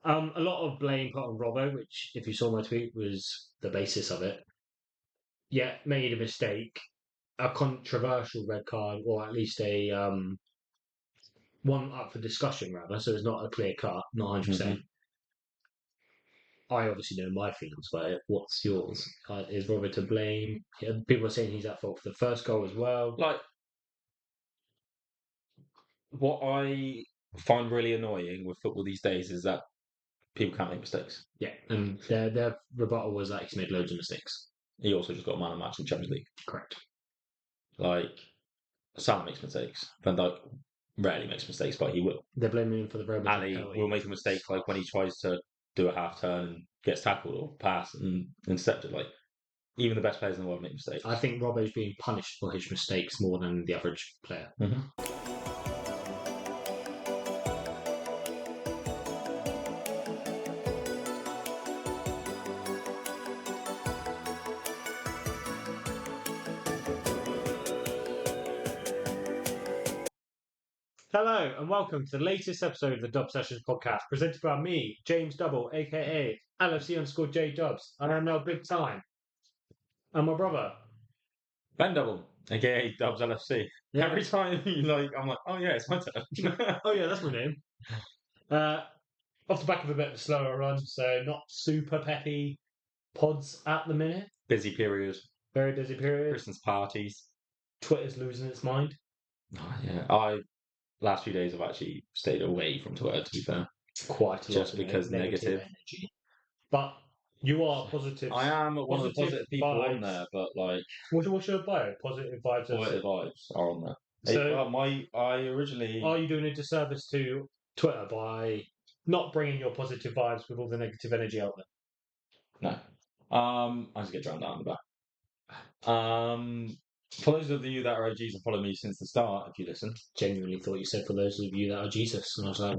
A lot of blame put on Robbo, which, if you saw my tweet, was the basis of it. Yeah, made a mistake, a controversial red card, or at least a one up for discussion, rather. So it's not a clear cut, not 100%. I obviously know my feelings about it. What's yours? Is Robbo to blame? Yeah, people are saying he's at fault for the first goal as well. Like, what I find really annoying with football these days is that people can't make mistakes. Yeah, and their rebuttal was that he's made loads of mistakes. He also just got a man of the match in the Champions League. Correct. Like, Salah makes mistakes. Van Dijk rarely makes mistakes, but he will. They're blaming him for the Robbo Ali penalty. will make a mistake, like when he tries to do a half turn and gets tackled or pass and intercepted. Like, even the best players in the world make mistakes. I think Robbo's being punished for his mistakes more than the average player. Hello and welcome to the latest episode of the Dub Sessions podcast, presented by me, James Double, aka LFC_J Dubs. I am now big time. And my brother, Ben Double, aka Dubs LFC. Yeah. Every time I'm like, oh yeah, it's my turn. Oh yeah, that's my name. Off the back of a bit of a slower run, so not super peppy pods at the minute. Busy period. Very busy period. Christmas parties. Twitter's losing its mind. Oh yeah, last few days I've actually stayed away from Twitter, to be fair. Quite a lot. Just because negative energy. But you are positive. I am one of the positive people vibes. on there, but like, what's your bio? Positive vibes. Positive vibes are on there. So, I originally. Are you doing a disservice to Twitter by not bringing your positive vibes with all the negative energy out there? No. I just get drowned out in the back. For those of you that are OGs and follow me since the start, if you listen. Genuinely thought you said for those of you that are Jesus, and I was like,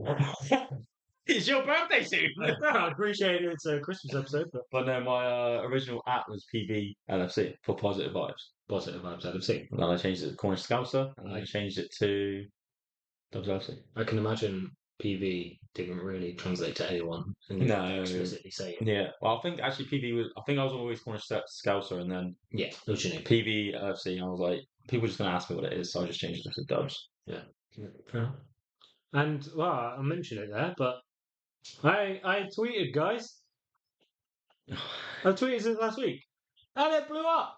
it's your birthday soon. I appreciate it. It's a Christmas episode, but no, my original @ was PV LFC for positive vibes. Positive vibes LFC. And then I changed it to Cornish Scouser, and I changed it to Dubs LFC. I can imagine PV didn't really translate to anyone. And no, explicitly say it. Yeah, well, I think actually PV was. I think I was always Cornish Scouser, and then yeah, what's your name? PV LFC. I was like, people are just gonna ask me what it is, so I just changed it to Dubs. Yeah, fair enough. And well, I mentioned it there, but I tweeted, guys. I tweeted it last week, and it blew up.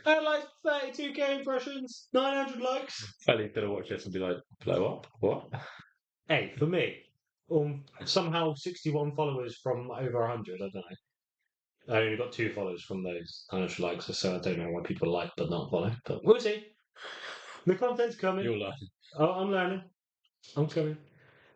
I had like 32k impressions, 900 likes. Fairly gonna watch this and be like, blow up? What? Hey, for me, somehow 61 followers from over 100. I don't know. I only got 2 followers from those 100 likes, so I don't know why people like but not follow. But we'll see. The content's coming. You'll learn. Oh, I'm learning. I'm coming.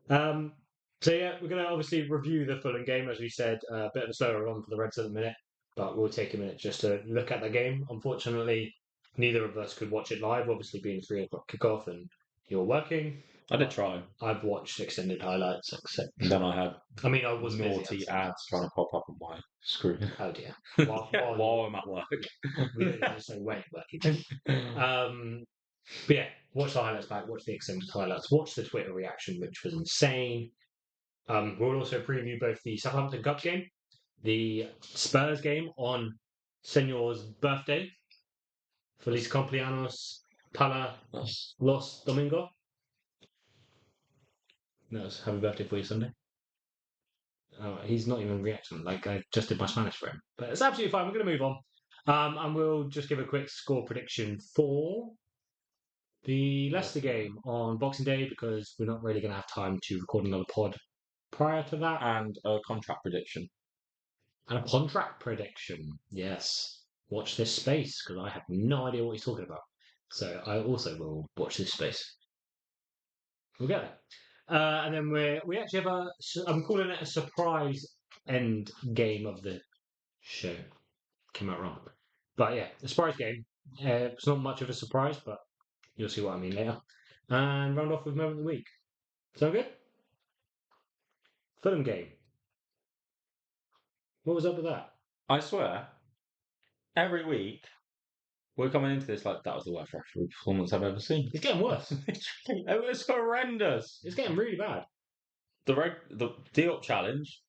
So yeah, we're going to obviously review the Fulham game, as we said. A bit of a slower run for the Reds at the minute, but we'll take a minute just to look at the game. Unfortunately, neither of us could watch it live, obviously being 3 o'clock kickoff and you're working. I did try. I've watched extended highlights. Then I had I was naughty ads trying to pop up on my screen. Oh dear. While I'm at work. We don't just say when working. But yeah, watch the highlights back, watch the extended highlights, watch the Twitter reaction, which was insane. We'll also preview both the Southampton Cup game, the Spurs game on Senor's birthday. Feliz cumpleaños para los Domingo. No, it's happy birthday for you Sunday. Oh, he's not even reacting. Like, I just did my Spanish for him. But it's absolutely fine. We're going to move on. And we'll just give a quick score prediction for the Leicester game on Boxing Day, because we're not really going to have time to record another pod prior to that. And a contract prediction. And a contract prediction. Yes. Watch this space, because I have no idea what he's talking about. So I also will watch this space. We'll get there. And then we actually have I'm calling it a surprise end game of the show. Came out wrong. But yeah, a surprise game. It's not much of a surprise, but you'll see what I mean later. And round off with moment of the week. Sound good? Fulham game. What was up with that? I swear, every week, we're coming into this like that was the worst referee performance I've ever seen. It's getting worse. It was horrendous. It's getting really bad. the Diop challenge,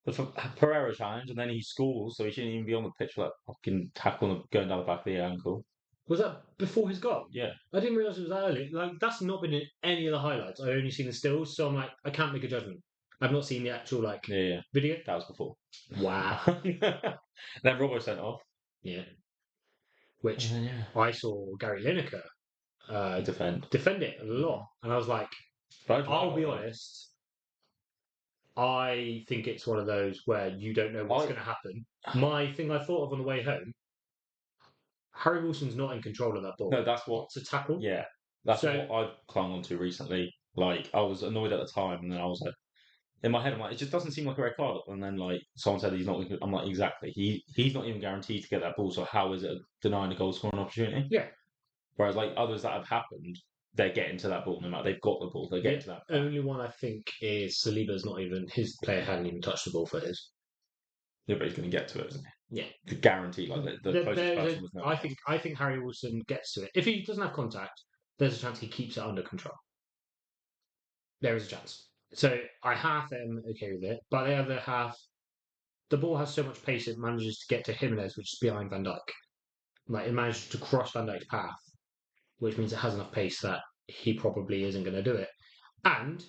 the Pereira challenge, and then he scores, so he shouldn't even be on the pitch for that fucking tackle and going down the back of the ankle. Was that before his goal? Yeah. I didn't realise it was that early. Like, that's not been in any of the highlights. I've only seen the stills, so I'm like, I can't make a judgment. I've not seen the actual Yeah. video. That was before. Wow. Then Robbo sent off. Yeah. Which Yeah. I saw Gary Lineker Defend it a lot, and I was like, I'll be honest. I think it's one of those where you don't know what's going to happen. My thing I thought of on the way home, Harry Wilson's not in control of that ball. No, that's what. It's a tackle. Yeah, that's what I've clung on to recently. Like, I was annoyed at the time, and then I was like, in my head, I'm like, it just doesn't seem like a red card. And then, like, someone said he's not. I'm like, exactly. He's not even guaranteed to get that ball. So how is it denying a goal scoring opportunity? Yeah. Whereas, like, others that have happened, they're getting to that ball. No matter they've got the ball, they're getting to that. The only one I think is Saliba's not even his player hadn't even touched the ball for his. Yeah, but he's going to get to it, isn't he? Yeah, the guarantee. Like the closest person was no. I think Harry Wilson gets to it. If he doesn't have contact, there's a chance he keeps it under control. There is a chance. So I half am okay with it, but the other half, the ball has so much pace it manages to get to Jimenez, which is behind Van Dijk. Like, it manages to cross Van Dijk's path, which means it has enough pace that he probably isn't going to do it. And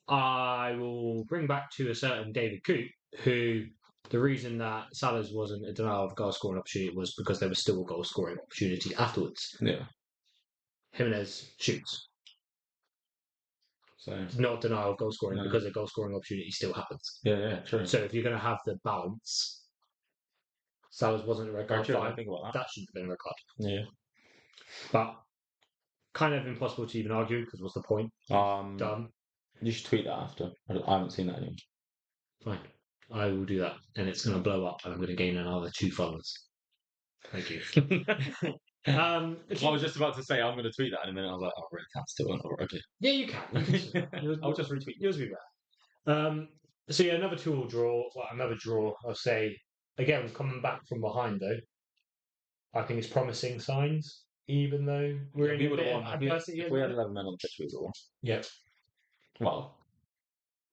I will bring back to a certain David Coote, who the reason that Salah's wasn't a denial of goal scoring opportunity was because there was still a goal scoring opportunity afterwards. Yeah. Jimenez shoots. So it's not denial of goal scoring because a goal scoring opportunity still happens. Yeah, true. So if you're going to have the balance, Salah's wasn't a red card. True, I think about that shouldn't have been a red card. Yeah. But kind of impossible to even argue because what's the point? Done. You should tweet that after. I haven't seen that anymore. Fine. I will do that. And it's going to blow up and I'm going to gain another 2 followers. Thank you. I was just about to say I'm going to tweet that in a minute. I was like, oh, really? Can't still okay. Yeah, you can. I'll just retweet. Yours will be better. So yeah, another 2-2 draw. Well, another draw. I'll say again, coming back from behind though. I think it's promising signs, even though we're in a bit of adversity. If we had 11 men on the pitch, we would have won. Yep. Well,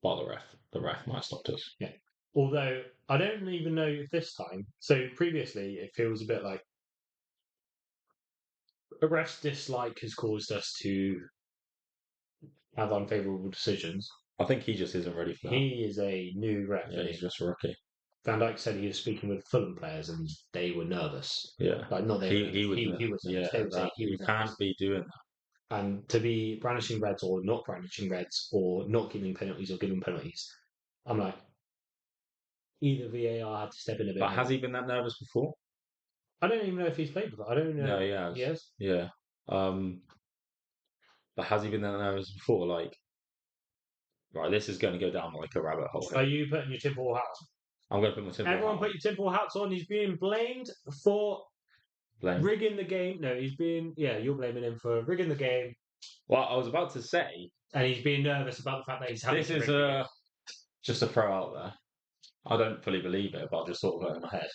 the ref might have stopped us. Yeah. Although I don't even know if this time. So previously, it feels a bit like a ref's dislike has caused us to have unfavourable decisions. I think he just isn't ready for that. He is a new ref. Yeah, he's just a rookie. Van Dijk said he was speaking with Fulham players and they were nervous. Yeah. Like, not they. He was nervous. Yeah, you can't be doing that. And to be brandishing reds or not brandishing reds or not giving penalties or giving penalties, I'm like, either VAR had to step in a bit. But has he been that nervous before? I don't even know if he's played with it. I don't know. No, he has. He has? Yeah. But has he been that nervous before? Like, right, this is going to go down like a rabbit hole. Are you putting your tinfoil hat on? I'm going to put my tinfoil hat on. Everyone put your tinfoil hats on. He's being blamed for rigging the game. No, he's being... Yeah, you're blaming him for rigging the game. Well, I was about to say... And he's being nervous about the fact that he's having this is just a throw out there. I don't fully believe it, but I'll just sort of go in my head.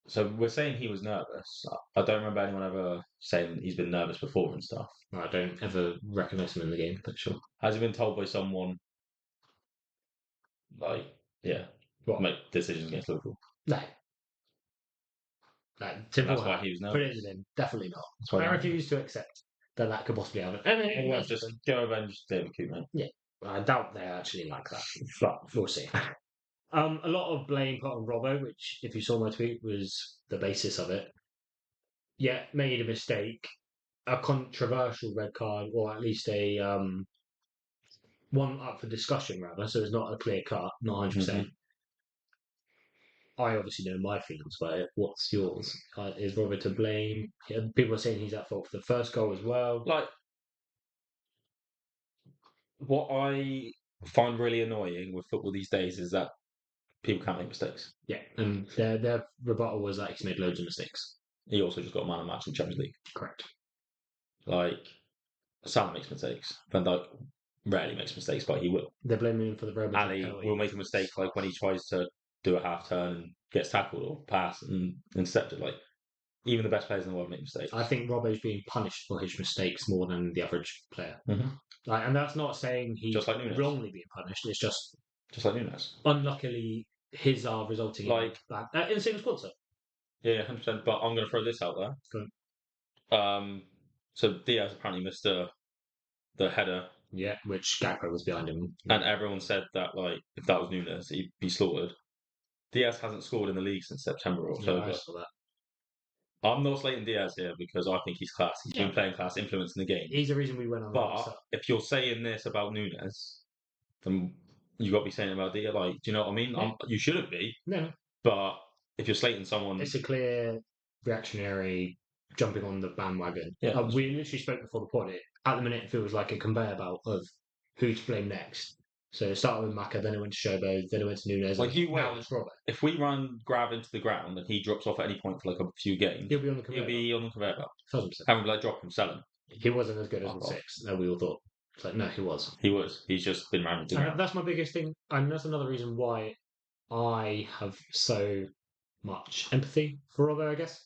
So we're saying he was nervous. I don't remember anyone ever saying he's been nervous before and stuff. I don't ever recognise him in the game, but sure. Has he been told by someone, like, make decisions against Liverpool? No. That's why he was nervous. Put it in, definitely not. I refuse to accept that could possibly happen. Anyway, just go avenge David Coote, mate. Yeah. I doubt they're actually like that, but we'll see. A lot of blame put on Robbo, which, if you saw my tweet, was the basis of it. Yeah, made a mistake, a controversial red card, or at least a one up for discussion, rather. So it's not a clear cut, not 100%. I obviously know my feelings about it. What's yours? Is Robbo to blame? Yeah, people are saying he's at fault for the first goal as well. Like, what I find really annoying with football these days is that people can't make mistakes. Yeah, and their rebuttal was that he's made loads of mistakes. He also just got a man of the match in the Champions League. Correct. Like, Salah makes mistakes. Van Dijk rarely makes mistakes, but he will. They're blaming him for the Roman Ali will make a mistake, like when he tries to do a half turn and gets tackled or pass and intercepted. Like, Even the best players in the world make mistakes. I think Robbo's being punished for his mistakes more than the average player. Mhm. And that's not saying he's Just like Nunes. wrongly being punished. It's just like Nunes. unluckily his are resulting in the same as Quilter. Yeah, 100%. But I'm going to throw this out there. So Diaz apparently missed the header. Yeah, which Gakpo was behind him. And everyone said that, if that was Nunes, he'd be slaughtered. Diaz hasn't scored in the league since September or October. Yeah, I saw that. I'm not slating Diaz here because I think he's class. He's been playing class, influencing the game. He's the reason we went on. But if you're saying this about Nunes, then you got to be saying about Diaz. Do you know what I mean? Yeah. You shouldn't be. No. But if you're slating someone, it's a clear reactionary jumping on the bandwagon. Yeah, we literally spoke before the pod. At the minute, it feels like a conveyor belt of who to blame next. So it started with Maka, then it went to Shobo, then it went to Nunes. Now it's Robert. If we run Grav into the ground and he drops off at any point for a few games, he'll be on the conveyor belt. 1,000%. And we'll drop him, sell him. He wasn't as good as on 6. No, we all thought. It's like, no, he was. He was. He's just been around the ground. That's my biggest thing. And that's another reason why I have so much empathy for Robert, I guess.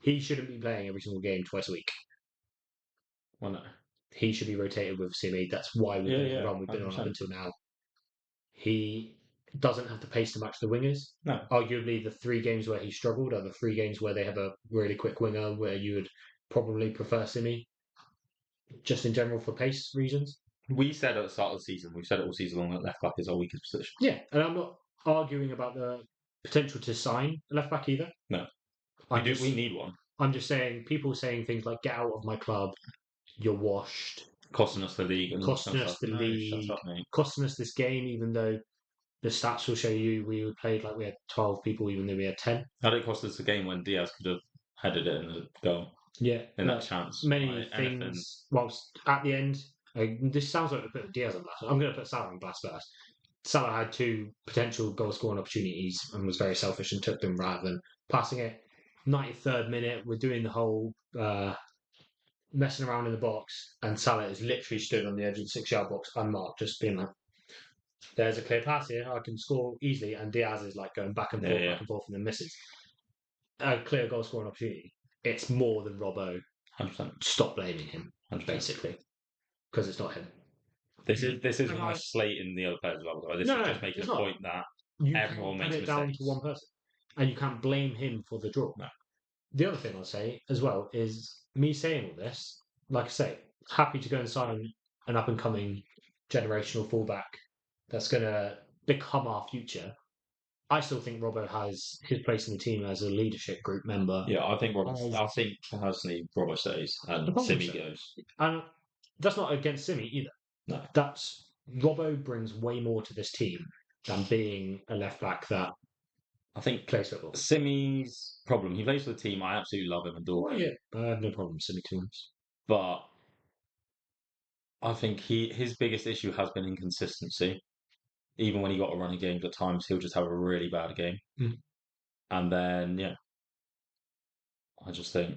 He shouldn't be playing every single game twice a week. Well, no. He should be rotated with Simi. That's why we've been on the run we've been on up until now. He doesn't have the pace to match the wingers. No. Arguably, the 3 games where he struggled are the 3 games where they have a really quick winger where you would probably prefer Simi, just in general for pace reasons. We said at the start of the season, we've said it all season long, that left back is our weakest position. Yeah, and I'm not arguing about the potential to sign a left back either. No. We need one. I'm just saying, people saying things like, get out of my club, you're washed. Costing us the league. Costing us the league. Costing us this game, even though the stats will show you we played like we had 12 people, even though we had 10. How did it cost us the game when Diaz could have headed it in the goal? Yeah. In that chance. Many things. Whilst at the end, this sounds like we put Diaz on blast. I'm going to put Salah on blast first. Salah had 2 potential goal scoring opportunities and was very selfish and took them rather than passing it. 93rd minute, we're doing the whole messing around in the box, and Salah is literally stood on the edge of the 6-yard box unmarked, just being like, there's a clear pass here, I can score easily, and Diaz is like going back and forth, and then misses. A clear goal scoring opportunity. It's more than Robbo. 100%. Stop blaming him, 100%. Basically, because it's not him. This isn't like slating the other players as well. This is just making a point that everyone makes mistakes. Down to one person, and you can't blame him for the draw. No. The other thing I'll say as well is me saying all this. Like I say, happy to go and sign an up and coming generational fullback that's going to become our future. I still think Robbo has his place in the team as a leadership group member. Yeah, I think personally Robbo stays and Simi goes. And that's not against Simi either. No. That's Robbo brings way more to this team than being a left back that I think plays football. Simi's problem, he plays for the team. I absolutely love him and adore him. Yeah, I have no problem with Simi teams. But I think his biggest issue has been inconsistency. Even when he got a running games at times, he'll just have a really bad game. Mm. And then, I just think...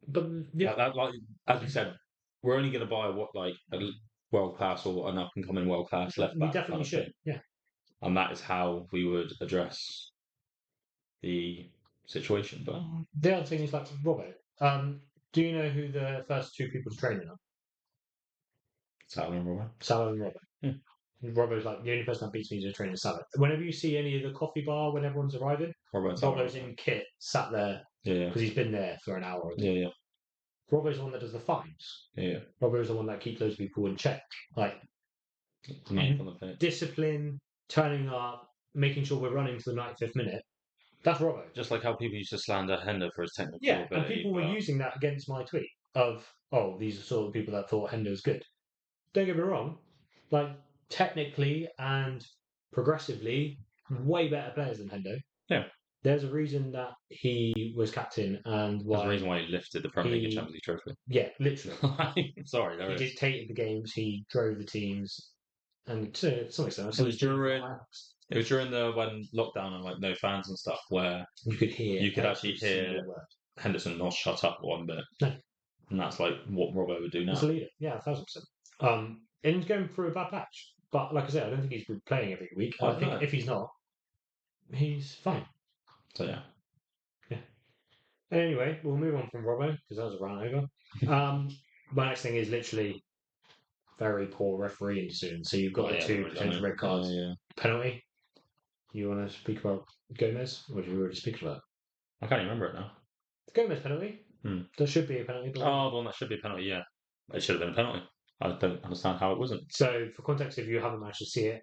But, as we said, we're only going to buy a world-class or an up-and-coming world-class left back. We definitely should, yeah. And that is how we would address the situation. But the other thing is like Robbo. Do you know who the first 2 people to training are? Salah and Robbo. Salah and Robbo. Yeah. Robbo's like the only person that beats me to training Salah. Whenever you see any of the coffee bar when everyone's arriving, Robbo's in kit, sat there because he's been there for an hour or 2. Yeah. Robbo's the one that does the fines. Yeah. Robbo's the one that keeps those people in check. Like discipline, turning up, making sure we're running to the 95th minute. That's Robbo. Just like how people used to slander Hendo for his technical ability. And people were using that against my tweet of, these are sort of people that thought Hendo's good. Don't get me wrong, like technically and progressively, way better players than Hendo. Yeah. There's a reason that he was captain and why... There's a reason why he lifted the Premier League and Champions League trophy. Yeah, literally. Sorry, there he dictated the games, he drove the teams, and to some extent... It was during when lockdown and no fans and stuff, where you could actually hear Henderson not shut up one bit. No. And that's what Robbo would do now. He's a leader, yeah, 1,000%. And he's going through a bad patch. But like I said, I don't think he's been playing every week. I think if he's not, he's fine. So yeah. Anyway, we'll move on from Robbo because that was a rant over. My next thing is literally very poor refereeing decision. So you've got Oh, the yeah, two we've already done potential it. red cards. Yeah. Penalty. You want to speak about Gomez? Or did we already speak about I can't even remember it now. the Gomez penalty? Hmm. There should be a penalty. But Oh, well, that should be a penalty, yeah. It should have been a penalty. I don't understand how it wasn't. So, for context, if you haven't managed to see it,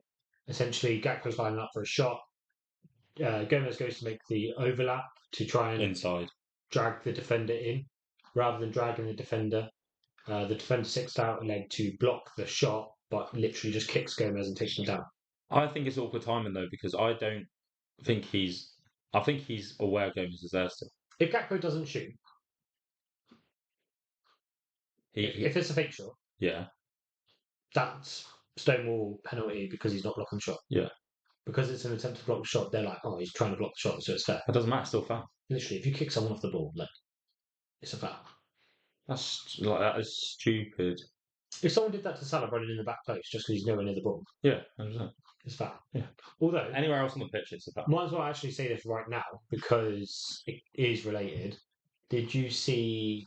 essentially Gakpo's lining up for a shot. Gomez goes to make the overlap to try and Inside. drag the defender in. Rather than dragging the defender sits out a leg to block the shot, but literally just kicks Gomez and takes him down. I think it's awkward timing, though, because I don't think he's... I think he's aware Gomez is there still. If Gakpo doesn't shoot, if it's a fake shot, yeah. that's Stonewall penalty because he's not blocking the shot. Yeah. Because it's an attempt to block the shot, they're like, oh, he's trying to block the shot, so it's fair. That doesn't matter, still foul. Literally, if you kick someone off the ball, like, it's a foul. That is stupid. If someone did that to Salah running in the back post just because he's nowhere near the ball, Yeah, 100%. it's foul. Yeah. Although, anywhere else on the pitch, it's a foul. Might as well actually say this right now because it is related. Did you see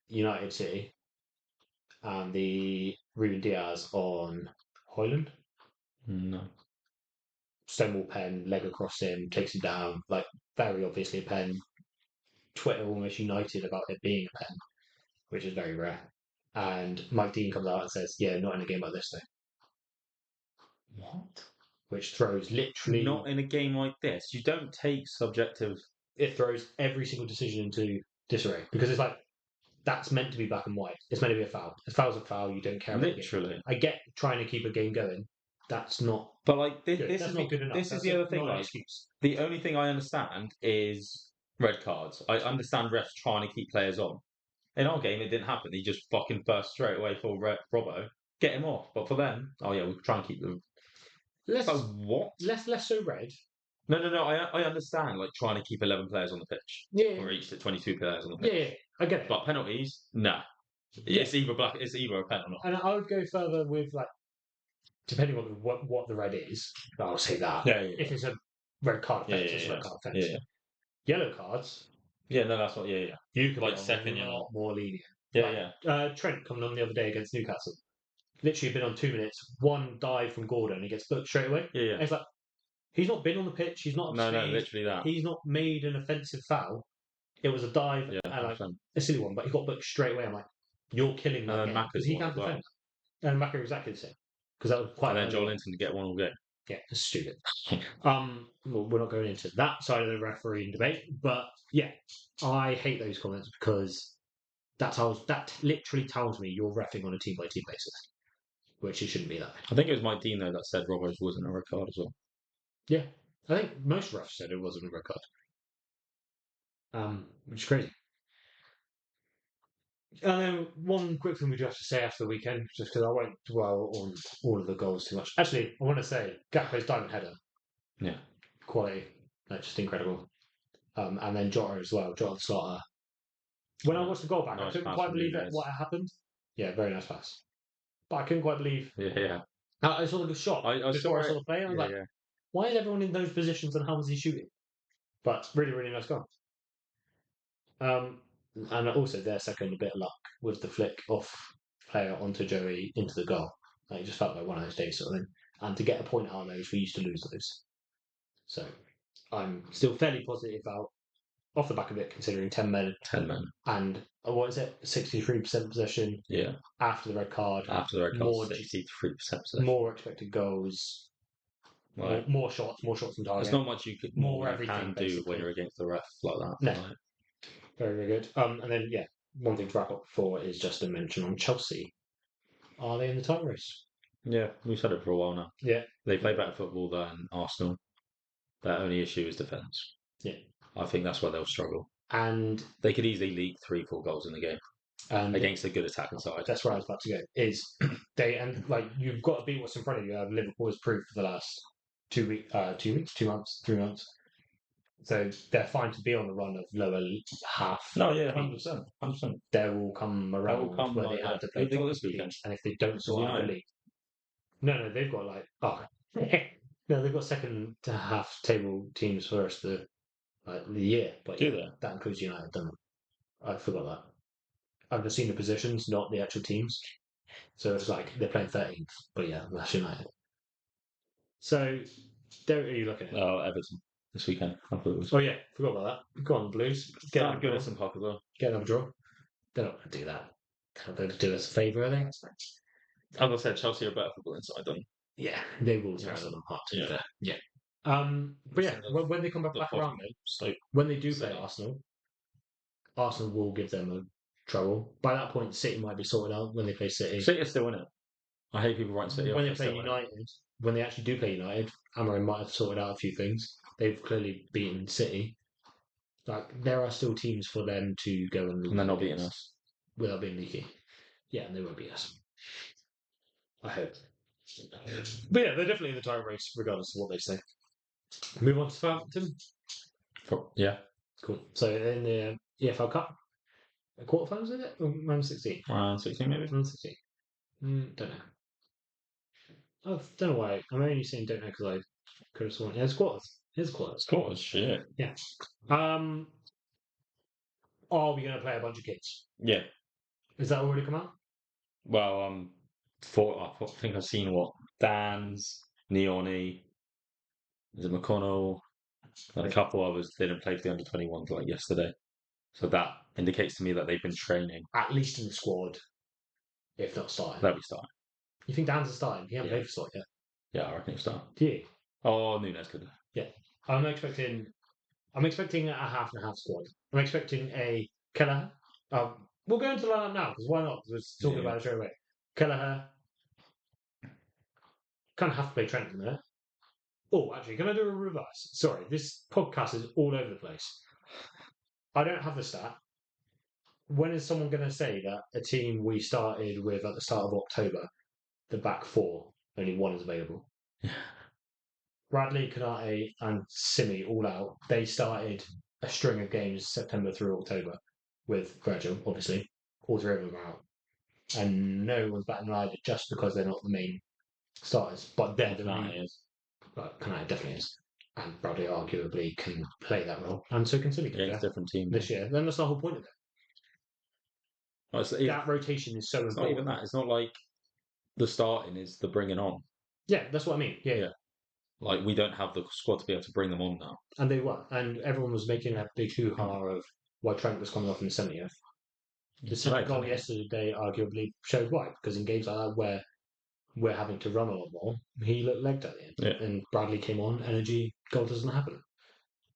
United City and the Ruben Diaz on Hoyland? No. Stonewall pen, leg across him, takes him down. Like, very obviously a pen. Twitter almost united about it being a pen, which is very rare. And Mike Dean comes out and says, yeah, not in a game like this, though. What? Which throws literally... Not in a game like this. You don't take subjective... It throws every single decision into disarray. Because it's like, that's meant to be black and white. It's meant to be a foul. A foul's a foul. You don't care about Literally. I get trying to keep a game going. That's not... But, like, this That's is not good enough. This is the other thing. Not an Like, excuse. the only thing I understand is red cards. I understand refs trying to keep players on. In our game, it didn't happen. He just fucking burst straight away for Robbo. Get him off. But for them, oh yeah, we'll try and keep them. Less what? Less so red. No. I understand, like, trying to keep 11 players on the pitch. Yeah. Or each 22 players on the pitch. Yeah, I get it. But penalties, nah. It's either a pen or not. And I would go further with, like, depending on what the red is, I'll say that. Yeah. If it's a red card offence, it's a red card offence. Yeah. Yellow cards, Yeah, no, that's what. Yeah. you could Like be second a yellow. lot more lenient. Yeah. Trent coming on the other day against Newcastle. Literally been on 2 minutes. One dive from Gordon, he gets booked straight away. Yeah. And it's like, he's not been on the pitch. He's not. No, literally that. He's not made an offensive foul. It was a dive and like a silly one, but he got booked straight away. I'm like, you're killing that game because he can't defend. And Macca exactly the same because that was quite. And then Joel Linton to get one all game. Yeah, it's stupid. Well, we're not going into that side of the refereeing debate, but yeah, I hate those comments because that literally tells me you're reffing on a team by team basis, which it shouldn't be that. I think it was Mike Dean though that said Robbo's wasn't a red card as well. Yeah, I think most refs said it wasn't a red card. Which is crazy. And then one quick thing we do have to say after the weekend, just because I won't dwell on all of the goals too much. Actually, I want to say Gakpo's diamond header. Yeah. Quality. That's just incredible. And then Jota as well. Jota the slaughter. When I watched the goal back, I couldn't quite believe what happened. Yeah, very nice pass. But I couldn't quite believe. Yeah. I saw the shot before I saw the play. I was like, why is everyone in those positions and how was he shooting? But really, really nice goal. And also their second, a bit of luck with the flick off player onto Joey into the goal. Like, it just felt like one of those days sort of thing. And to get a point out of those, we used to lose those. So I'm still fairly positive about off the back of it, considering 10 men. And what is it? 63% possession. Yeah. After the red card. 63% possession. More expected goals. Right. More shots on target. There's not much you can do basically. when you're against the ref like that. No. Very, very good. And then, yeah, one thing to wrap up before is just a mention on Chelsea. Are they in the title race? Yeah, we've said it for a while now. Yeah. They play better football than Arsenal. Their only issue is defence. Yeah. I think that's where they'll struggle. And they could easily leak 3-4 goals in the game against a good attacking side. That's where I was about to go. You've got to beat what's in front of you. Liverpool has proved for the last 2 months, 3 months. So they're fine to be on the run of lower half. No, yeah, 100%. There will come around where they have to play this weekend. And if they don't sort out the league, no, they've got no, they've got second to half table teams for the rest of the year. But do they? That includes United, doesn't it? I forgot that. I've just seen the positions, not the actual teams. So it's like they're playing 13th, but yeah, that's United. So, don't really look at it. Oh, Everton this weekend. I thought it was. Oh yeah, forgot about that. Go on, Blues. Get another draw. Goodison Park as well. Get another draw. They're not going to do that. They're going to do us a favour, are they? As I said, Chelsea are better football inside than. Yeah, they will tear Yeah. them apart. Yeah. Yeah. But yeah, when they come back around, So when they do play City. Arsenal will give them a trouble. By that point, City might be sorted out when they play City. City are still in it. I hate people writing City When off. they play United, when they actually do play United, Amorim might have sorted out a few things. They've clearly beaten City. Like there are still teams for them to go and they're not beating us without being leaky. Yeah, and they won't beat us. I hope. But yeah, they're definitely in the title race, regardless of what they say. Move on to Southampton. Yeah. Cool. So in the EFL Cup, quarterfinals, is it? Or round 16? Round 16, maybe. Round 16. Don't know. I don't know why. I'm only saying don't know because I could have sworn. Yeah, it's quarters. It's quarters. Quarters, shit. Yeah. Are we going to play a bunch of kids? Yeah. Is that already come out? Well, I think I've seen what Dan's, Neoni, is it McConnell, and a couple others didn't play for the under-21s like yesterday. So that indicates to me that they've been training. At least in the squad, if not starting. They'll be starting. You think Dan's a starting? He hasn't played for squad yet. Yeah, I reckon he'll start. Do you? Oh, Nunes could. Yeah. I'm expecting a half and a half squad. I'm expecting a Kelleher. We'll go into the lineup now because why not? Let's talk about it straight away. Kelleher. Kind of have to play Trent in there. Oh, actually, can I do a reverse? Sorry, this podcast is all over the place. I don't have the stat. When is someone going to say that a team we started with at the start of October, the back four, only one is available? Bradley, Kanate, and Simi all out. They started a string of games September through October with Virgil, obviously. All three of them are out. And no one's batting an eyelid just because they're not the main starters. But they're the main. But Kanate definitely is. And Bradley arguably can play that role. And so can Simi. Yeah, it's a different team this year. Then that's the whole point of it. Well, that rotation is so important. It's not even that. It's not like the starting is the bringing on. Yeah, that's what I mean. Yeah. Like, we don't have the squad to be able to bring them on now. And they were. And everyone was making a big hoo-ha of why Trent was coming off in the 70th. The second goal yesterday arguably showed why. Because in games like that where we're having to run a lot more, he looked legged at the end. Yeah. And Bradley came on, energy, goal doesn't happen.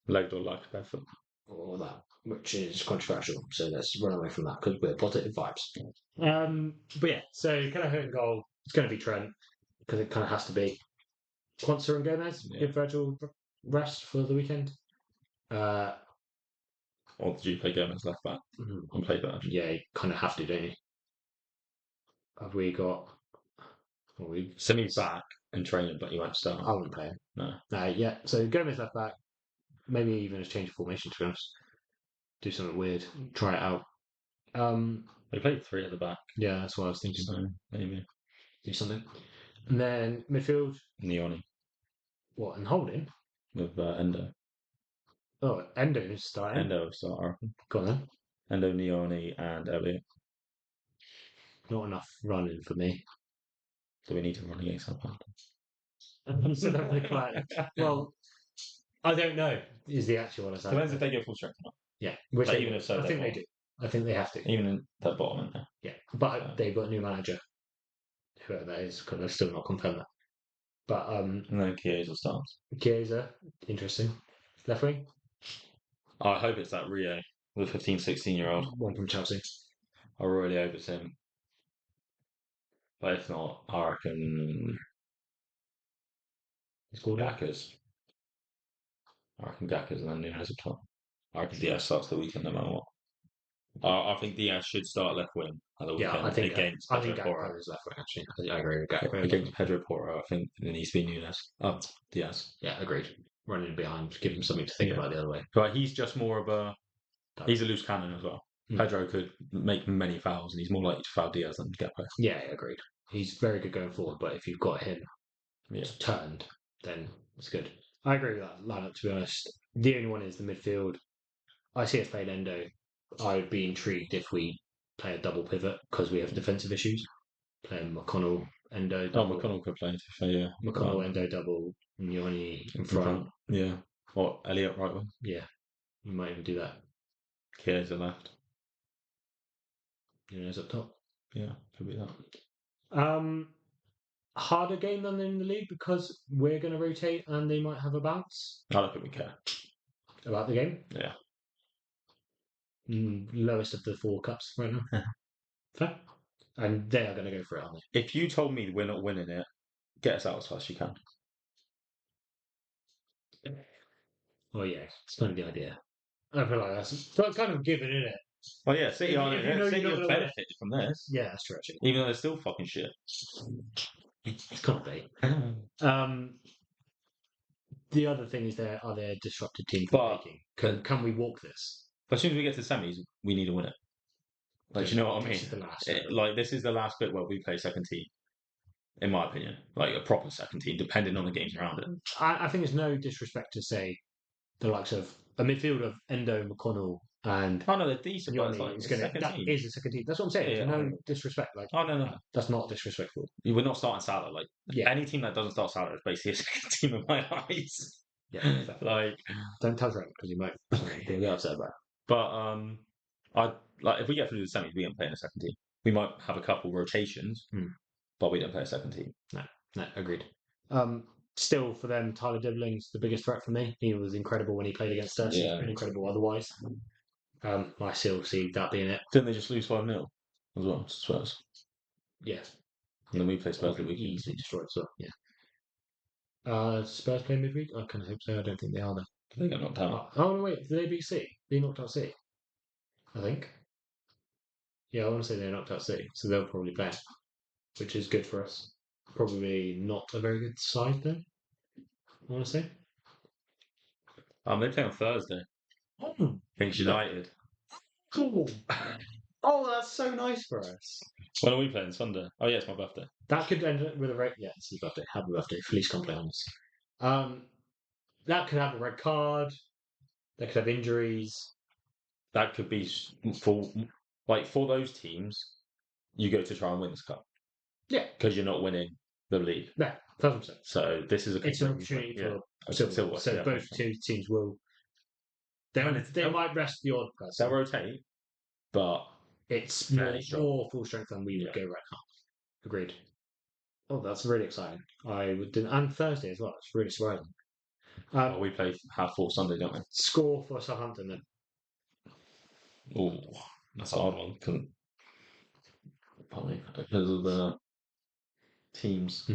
Legged or like barefoot. Or that, which is controversial. So let's run away from that because we're positive vibes. But yeah, so Kelleher in goal. It's going to be Trent because it kind of has to be. Quansah and Gomez, give Virgil rest for the weekend. Or did you play Gomez left back and play that? Yeah, you kind of have to, don't you? Have we got... Simi's back and training, but you won't start. I wouldn't play him. No. Yeah, so Gomez left back. Maybe even a change of formation, to be honest. Do something weird. Try it out. They played three at the back. Yeah, that's what I was thinking. So maybe. Do something. And then midfield... Neoni. What, and Holding? With Endo. Oh, Endo is starting. Endo starter. Go on then. Endo, Neoni, and Elliot. Not enough running for me. Do we need to run against Southampton? Well, I don't know. Is the actual one? Depends if they go full strength or not. Yeah, which even if so, I think they do. I think they have to. Even in that bottom, isn't there? Yeah, but they've got a new manager, whoever that is, because they've still not confirmed that. But and then Chiesa starts. Chiesa, interesting. Left wing. I hope it's that Rio, the 15, 16-year-old. One from Chelsea. I really hope it's him. But if not, I reckon He's called Gackers. I reckon Gackers and then Nunes up top. I reckon Diaz starts the weekend no matter what. I think Diaz should start left wing at the weekend. Yeah, I think Pedro Gakpo is left wing actually. I agree with Gakpo. Against Pedro Porro, I think it needs to be Nunes. Diaz. Yeah, agreed. Running behind, give him something to think about the other way. But he's just more of a... He's a loose cannon as well. Pedro could make many fouls, and he's more likely to foul Diaz than Gakpo. Yeah, agreed. He's very good going forward, but if you've got him turned, then it's good. I agree with that lineup, to be honest. The only one is the midfield. I see us playing Endo I'd be intrigued if we play a double pivot because we have defensive issues. Playing McConnell, Endo double. McConnell could play, yeah. McConnell, Endo double, Nyoni in In front. Yeah. Or Elliot right wing. Yeah, you might even do that. Kiers at left. Nunes up top. Yeah, could be that. Harder game than in the league because we're going to rotate and they might have a bounce I don't think we care. about the game. Yeah. Lowest of the 4 cups right now. Fair. And they are going to go for it, aren't If you told me we're not winning it, get us out as fast as you can. they? Oh yeah, it's kind of the idea. I feel like that's kind of given, isn't it? Oh yeah, City If- are if you know City you're not have gonna benefited from this, Yeah, that's true. Actually, even though they're still fucking shit. it's kind of bait. The other thing is, are there disrupted teams But- making? Can we walk this? But as soon as we get to the semis, we need to win it. Like, do you know what I mean? This is the last. This is the last bit where we play second team, in my opinion. Like a proper second team, depending on the games around it. I think it's no disrespect to say the likes of a midfield of Endo, McConnell, and Oh no, they're decent, but Yoni it's is like that is a second team. That's what I'm saying. Yeah, There's yeah, no disrespect. Like, Oh no. that's not disrespectful. We're not starting Salah. Like Yeah. any team that doesn't start Salah is basically a second team in my eyes. Yeah, Like, don't tell Trent because you might he'll get upset about it. but I like if we get through the semis, we don't play in a second team. We might have a couple rotations, but we don't play a second team. No, agreed. Still, for them, Tyler Dibling's the biggest threat for me. He was incredible when he played against us. Yeah. He's been incredible otherwise. I still see that being it. Didn't they just lose 5-0 as well to Spurs? Yeah. And then we play Spurs the We weekend. easily destroyed as well. Yeah. Spurs play midweek? I kind of hope so. I don't think they are though. They got knocked out. Oh no, wait, did they beat C? They knocked out C. I think. Yeah, I want to say they knocked out C, so they'll probably play, which is good for us. Probably not a very good side though. I want to say. They play on Thursday against United. Cool. Oh, that's so nice for us. When are we playing? Sunday. Oh yeah, it's my birthday. That could end up with a red. Yeah, it's his birthday. Happy birthday. Feliz cumpleaños. That could have a red card. That could have injuries. That could be for those teams. You go to try and win this cup. Yeah, because you're not winning the league. No, 1,000%. So this is It's an opportunity for silver. So both two teams will. They might rest the odd person. They'll rotate, but it's more full strength than we would go right now. Agreed. Oh, that's really exciting. And Thursday as well. It's really surprising. We play half full Sunday, don't we? Score for Southampton then. Oh, that's a hard one. Probably because of the teams.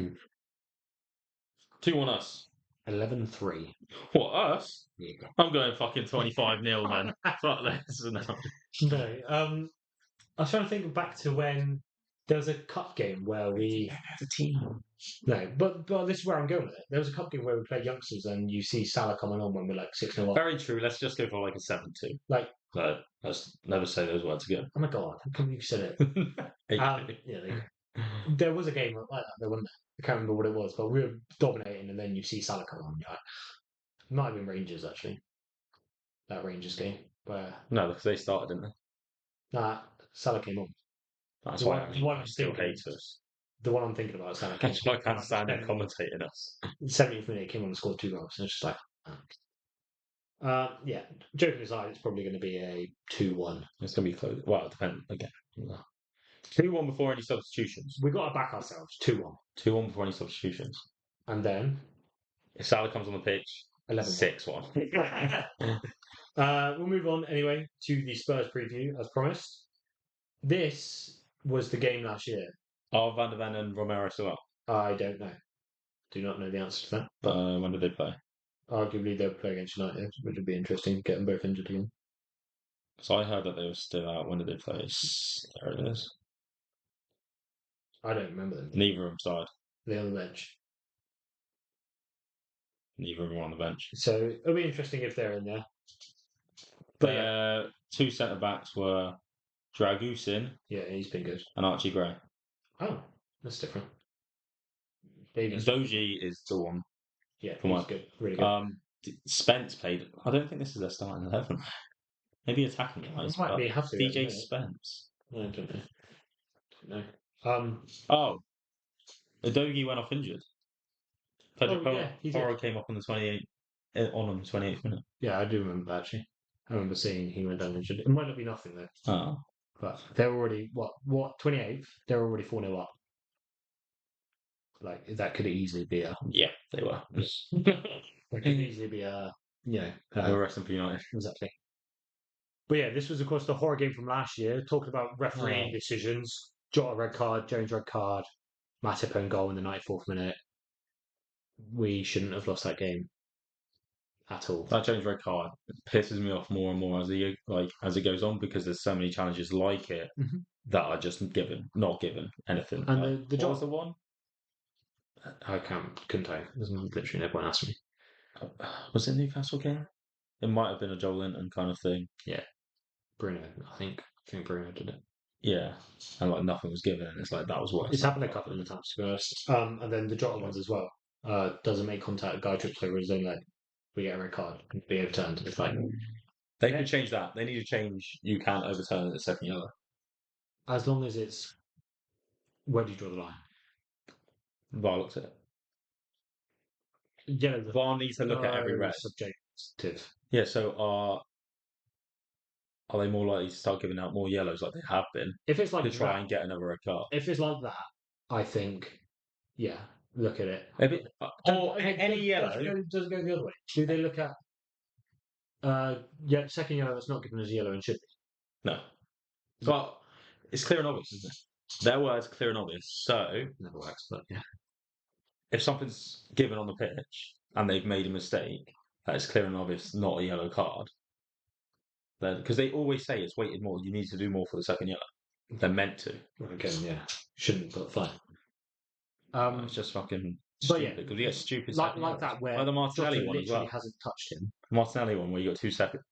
2-1 us. 11-3. What, us? Yeah. I'm going fucking 25-0, man. Fuck this. No. I was trying to think back to when there was a cup game where we had a team. No, but this is where I'm going with it. There was a cup game where we played youngsters and you see Salah coming on when we're like 6-0 up. Very true. Let's just go for like a 7-2. No, let's never say those words again. Oh my god, how come you said it? There was a game like that, wasn't there? I can't remember what it was, but we were dominating and then you see Salah come on. It might have been Rangers, actually. That Rangers game. No, because they started, didn't they? Nah, Salah came on. That's why I still hate us. The one I'm thinking about is Salah. I can't stand him commentating us. 70th minute, he came on and scored 2 goals. And it's just like... yeah, joking aside, it's probably going to be a 2-1. It's going to be close. Well, it depends again. 2-1 before any substitutions. We've got to back ourselves. 2-1. 2-1 before any substitutions. And then... If Salah comes on the pitch, 6-1. 6-1. We'll move on anyway to the Spurs preview, as promised. This was the game last year. Are Van der Ven and Romero still up? I don't know. Do not know the answer to that. But when did they play? Arguably they'll play against United, which would be interesting. Get them both injured again. So I heard that they were still out. When did they play? There it is. I don't remember them. Neither of them started. They're on the bench. Neither of them were on the bench. So it'll be interesting if they're in there. But two centre backs were Dragusin. Yeah, he's been good. And Archie Gray. Oh, that's different. Zoji is the one. Yeah, he's good. Really good. Spence played. I don't think this is their starting 11. Maybe attacking wise, Might but be have to. DJ yeah. Spence. I don't know. Oh, Udogie went off injured. Pedro he did. Porro came off on the 28th minute. Yeah, I do remember actually. I remember seeing he went down injured. It might not be nothing though. Oh, But they're already 28th. They're already 4-0 up. Like that could easily be a. yeah, they were. That could easily be a. They were resting for United. Exactly. But yeah, this was of course the horror game from last year. Talking about refereeing Oh. decisions. Jota red card, Jones red card, Matip own goal in the 94th minute. We shouldn't have lost that game at all. That Jones red card pisses me off more and more as it goes on because there's so many challenges like it that are just not given anything. And like, the what was the one? I couldn't tell you. There's literally no one asked me. Was it Newcastle game? It might have been a Joel Linton kind of thing. Yeah, Bruno. I think Bruno did it. Yeah, and like nothing was given, and it's like that was what It's happened a couple of times to be honest. And then the Jota ones as well. Doesn't make contact. Guy trips over his own leg. We get a red card. Be overturned. It's like they could change that. They need to change. You can't overturn it the second yellow. as long as it's where do you draw the line? VAR looked at it. Yeah, VAR needs to look at every red. Subjective. Yeah. So are they more likely to start giving out more yellows like they have been? If it's like to try that, and get another red card. If it's like that, I think, yeah, look at it. Maybe, or any yellow does it go the other way? Do they look at second yellow that's not given as yellow and should be? No, but it's clear and obvious, isn't it? Their words clear and obvious. So Never works, but yeah. if something's given on the pitch and they've made a mistake, that is clear and obvious, not a yellow card. Because they always say it's weighted more. You need to do more for the second yellow. They're meant to. Again, yeah, shouldn't, but fine. It's just fucking but stupid because we get stupid like that where like the Martinelli one as well. Hasn't touched him. Martinelli one where you got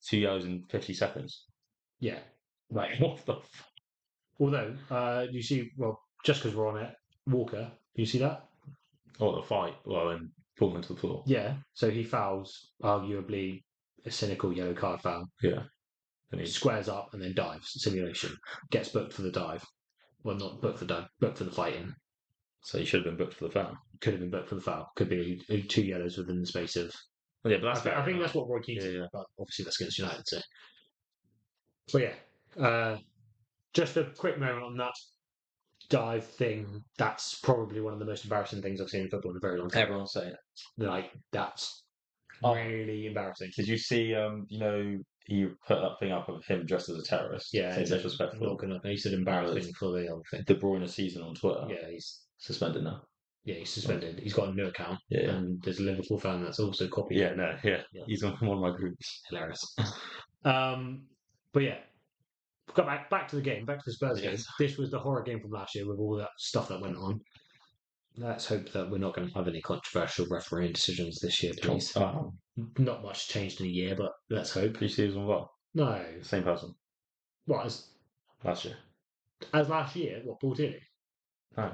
2 yellows in 50 seconds. Yeah, right. What the? Although you see, well, just because we're on it, Walker, you see that? Oh, the fight. Well, and pull him to the floor. Yeah. So he fouls, arguably a cynical yellow card foul. Yeah. And he squares up and then dives. Simulation. Gets booked for the dive. Well, not booked for the dive, booked for the fighting. So he should have been booked for the foul. Could have been booked for the foul. Could be 2 yellows within the space of. Well, yeah, but that's I think that's what Roy Keane did. But obviously that's against United. So. But yeah, just a quick moment on that dive thing. That's probably one of the most embarrassing things I've seen in football in a very long time. Everyone's saying it. Like that's really embarrassing. Did you see? He put that thing up of him dressed as a terrorist. Yeah, it's disrespectful. He said embarrassing for the other thing. De Bruyne season on Twitter. Yeah, he's suspended now. Yeah, he's suspended. He's got a new account. Yeah, and there's a Liverpool fan that's also copied. Yeah. He's on one of my groups. Hilarious. But yeah, got back to the game, back to the Spurs game. This was the horror game from last year with all that stuff that went on. Let's hope that we're not going to have any controversial refereeing decisions this year, please. Not much changed in a year, but let's hope. Did you see him well? No. Same person. What, as last year? As last year? What, Paul Tierney? No.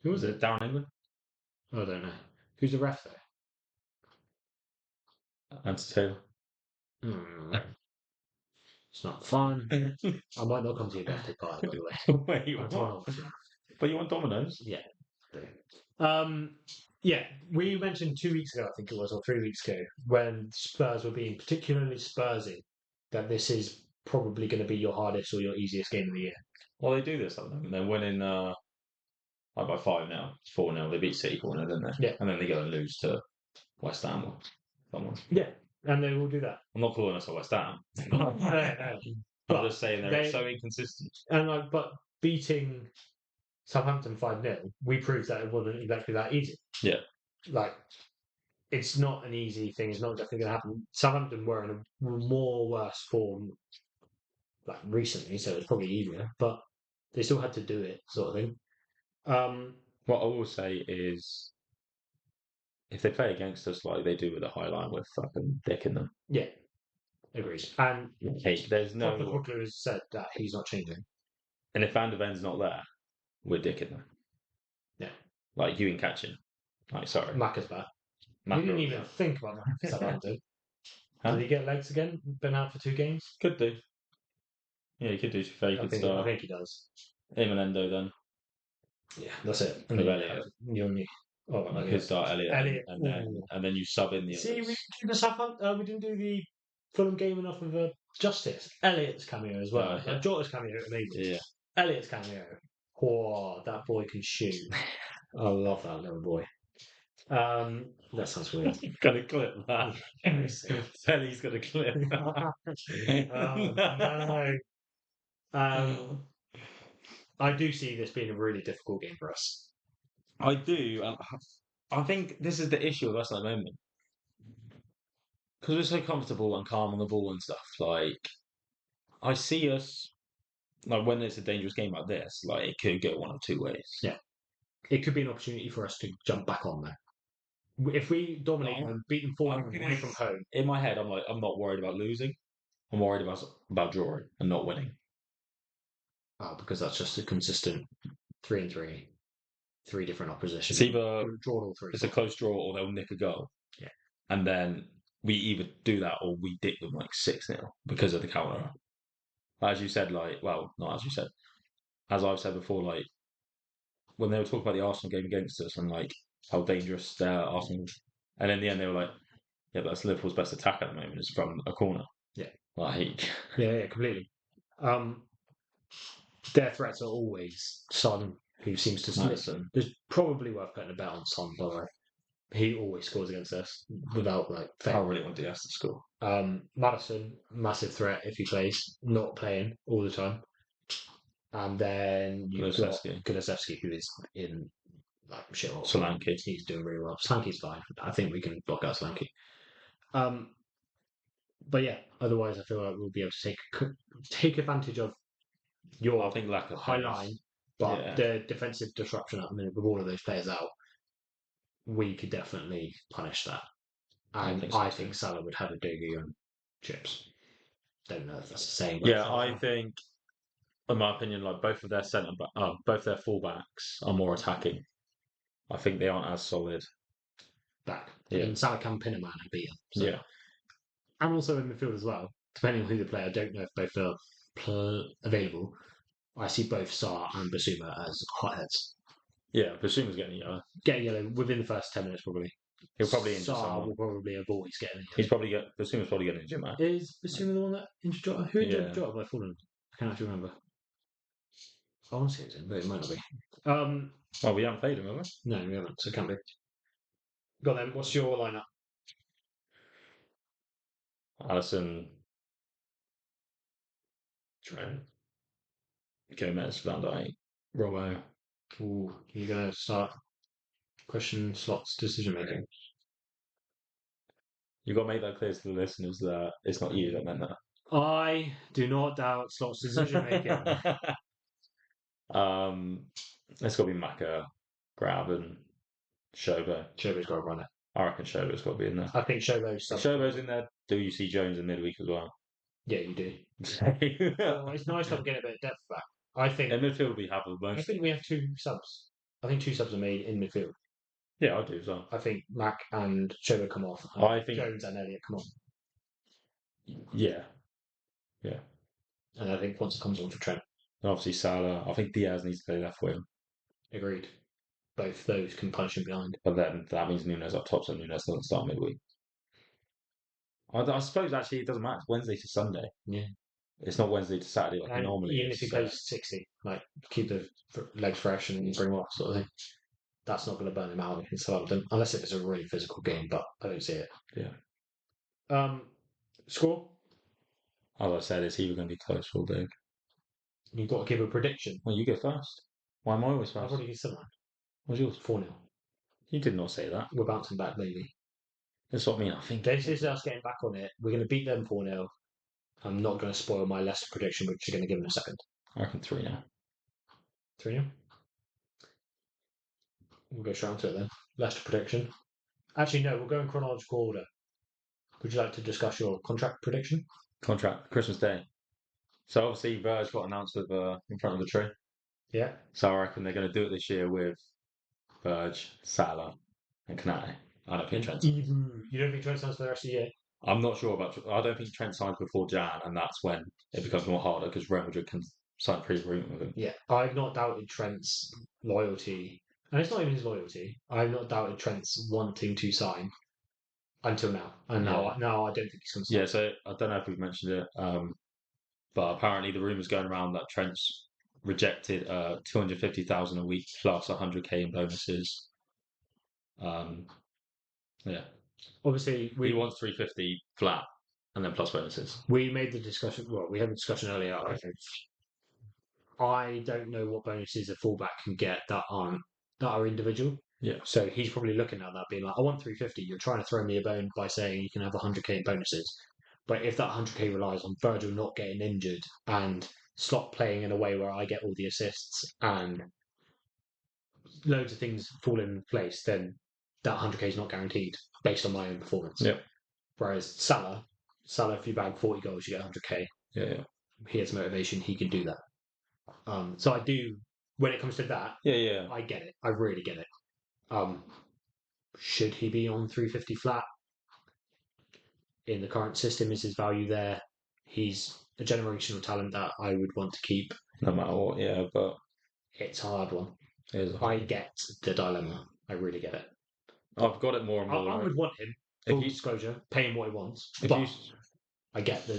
Who was it? Down England? I don't know. Who's the ref there? Anthony Taylor. It's not fun. I might not come to your birthday party, by the way. Wait, what? But you want Domino's? Yeah. Yeah, we mentioned 2 weeks ago, I think it was, or 3 weeks ago, when Spurs were being particularly Spursy, that this is probably going to be your hardest or your easiest game of the year. Well, they do this at the moment. They're winning by 5 now. It's 4-0. They beat City 4-0, didn't they? Yeah. And then they go and lose to West Ham or someone. Yeah, and they will do that. I'm not calling us a West Ham. No. I'm just saying they're so inconsistent. And but beating Southampton 5-0, we proved that it wasn't exactly that easy. Yeah. It's not an easy thing. It's not exactly going to happen. Southampton were in a more worse form recently, so it's probably easier, but they still had to do it, sort of thing. What I will say is, if they play against us like they do with the High Line, we're fucking dicking them. Yeah, agreed. And there's no. Potter has said that he's not changing. And if Van der Ven's not there, we're dicking them. Yeah. You ain't catching. Sorry. Macca's back. You didn't even think about Southampton. Did he get legs again? Been out for 2 games? Could do. Yeah, he could do. He could I start. think he does. Him and Endo then. Yeah, that's it. And With then Elliot. you and me. Oh, You could start Elliot, and then you sub in the See, we others. didn't do the we didn't do the Fulham game enough of justice. Elliot's cameo as well. Yeah. Jota's cameo, amazing. Yeah. Elliot's cameo. Oh, that boy can shoot. I love that little boy. That sounds weird. Gonna clip that. Telly's gonna clip that. No. I do see this being a really difficult game for us. I do. I think this is the issue with us at the moment. Because we're so comfortable and calm on the ball and stuff. Like, I see us, like, when it's a dangerous game like this, like, it could go one of 2 ways. Yeah. It could be an opportunity for us to jump back on there. If we dominate them, beat them 4-1 away from home. In my head, I'm like, I'm not worried about losing. I'm worried about drawing and not winning. Oh, because that's just a consistent 3-3. 3 different oppositions. It's either draw all 3. It's a close draw or they'll nick a goal. Yeah. And then we either do that or we dick them like 6-0 because of the counter. As you said, like, well, not as you said. As I've said before, like, when they were talking about the Arsenal game against us and, like, how dangerous Arsenal... And in the end, they were like, yeah, but that's Liverpool's best attack at the moment is from a corner. Yeah. Like... Yeah, completely. Their threats are always Son, who seems to... Maddison. There's probably worth putting a bet on Son, by the way. He always scores against us without, like, fail. I really want Diaz to score. Maddison, massive threat if he plays, not playing all the time. And then you've got Kulusevski, who is in like shit. Solanke. He's doing really well. Solanke's fine. I think we can block out Solanke. But yeah, otherwise I feel like we'll be able to take advantage of your lack of high line, but the defensive disruption at the minute with all of those players out, we could definitely punish that. And I think Salah would have a doogie on chips. Don't know if that's the same. Yeah, I think, in my opinion, like both their fullbacks are more attacking. I think they aren't as solid. Back. Yeah. And Salah can pin a man and beat him. So. Yeah. And also in midfield as well, depending on who they play. I don't know if both are available. I see both Sarr and Basuma as hotheads. Yeah, Basuma's getting yellow. Getting yellow within the first 10 minutes, probably. He'll probably injure Sarr someone. will probably avoid getting injured. Basuma's probably getting injured, man. Is Basuma the one that injured Jota? Who injured Jota by Fulham? I can't actually remember. I want to say it was him, but it might not be. Well, we haven't played him, have we? No, we haven't, so it can't be. Got them. What's your lineup? Alisson, Trent, Gomez, Van Dijk, Robbo. Ooh, you're going to start question slots decision making. You've got to make that clear to the listeners that it's not you that meant that. I do not doubt slots decision making. It's got to be Maka, Grab, and Shobo. Shobo's got to run it. I reckon Shobo's got to be in there. I think Shobo's in there. Do you see Jones in midweek as well? Yeah, you do. Well, it's nice to get a bit of depth back. I think in midfield we have the most. I think we have 2 subs. I think 2 subs are made in midfield. Yeah, I do as well. I think Mac and Shobo come off. I think Jones and Elliot come on. Yeah. And I think Ponce comes on for Trent. And obviously Salah. I think Diaz needs to play left wing. Agreed. Both those can punch him behind. But then that means Nunes up top, so Nunes doesn't start midweek. I suppose actually it doesn't matter. It's Wednesday to Sunday. Yeah. It's not Wednesday to Saturday like normally. Even if he plays 60, like keep the legs fresh and bring him off, sort of thing. That's not going to burn him out in Southampton, unless it's a really physical game. But I don't see it. Yeah. Score. As I said, it's either going to be close or big. You've got to give a prediction. Well, you go first. Why am I always first? I've already given mine. What's yours? 4-0. You did not say that. We're bouncing back, maybe. That's what I mean. I think this is us getting back on it. We're going to beat them 4-0. I'm not going to spoil my Leicester prediction, which you're going to give in a second. I reckon 3-0. 3-0? We'll go straight onto it then. Leicester prediction. Actually, no, we'll go in chronological order. Would you like to discuss your contract prediction? Christmas Day. So obviously, Verge got announced with in front of the tree. Yeah. So I reckon they're going to do it this year with Verge, Salah, and Kanate. I don't think Trent. You don't think Trent signs for the rest of the year? I'm not sure about. I don't think Trent signs before Jan, and that's when it becomes more harder because Real Madrid can sign pre-agreement with him. Yeah, I've not doubted Trent's loyalty, and it's not even his loyalty. I've not doubted Trent's wanting to sign until now, and now I don't think he's going to sign. Yeah, so I don't know if we've mentioned it, but apparently the rumours going around that Trent's rejected 250,000 a week plus 100k in bonuses. Yeah, Obviously, he wants 350 flat and then plus bonuses. we made the discussion. Well, we had a discussion earlier. I don't know what bonuses a fullback can get that are individual. Yeah. So he's probably looking at that, being like, "I want 350. You're trying to throw me a bone by saying you can have 100k in bonuses." But if that 100k relies on Virgil not getting injured and Slot playing in a way where I get all the assists and loads of things fall in place, then that 100k is not guaranteed based on my own performance. Yeah. Whereas Salah, if you bag 40 goals, you get 100k. Yeah. He has motivation. He can do that. So I do. When it comes to that, Yeah. I get it. I really get it. Should he be on 350 flat? In the current system, is his value there? He's a generational talent that I would want to keep. No matter what, yeah, but it's a hard one. It is I get the dilemma. I really get it. I've got it more and more. I would want him, full disclosure, pay him what he wants. But I get the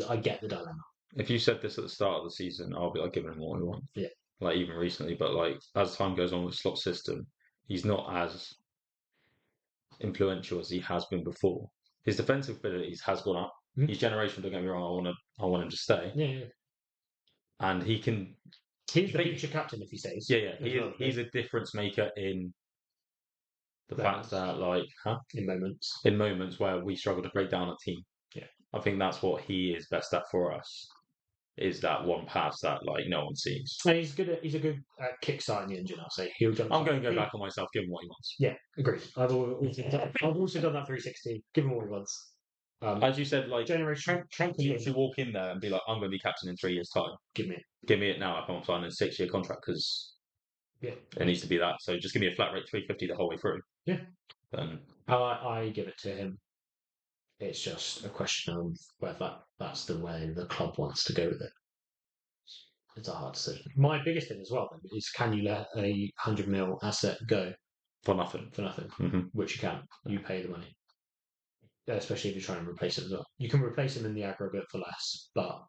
dilemma. If you said this at the start of the season, I'll be like giving him what he wants. Yeah. Like even recently, but like as time goes on with Slot system, he's not as influential as he has been before. His defensive abilities has gone up. Mm-hmm. He's generational. Don't get me wrong. I want him to stay. Yeah. And he can. He's the future captain if he stays. Yeah. He's a difference maker in the fact that, like, in moments where we struggle to break down a team. Yeah. I think that's what he is best at for us. Is that one pass that like no one sees? And he's a good kickstarting the engine. I'll say he'll jump. I'm going to go back on myself. Give him what he wants. Yeah, agreed. I've also done that 360. Give him what he wants. As you said, like generation, you should walk in there and be like, "I'm going to be captain in 3 years' time. Give me it now. If I'm signing a 6-year contract because it needs to be that. So just give me a flat rate 350 the whole way through. Yeah. Then I give it to him. It's just a question of whether that's the way the club wants to go with it. It's a hard decision. My biggest thing as well is, can you let a 100 mil asset go for nothing? Mm-hmm. Which you can. You pay the money, especially if you're trying to replace it as well. You can replace him in the aggregate for less, but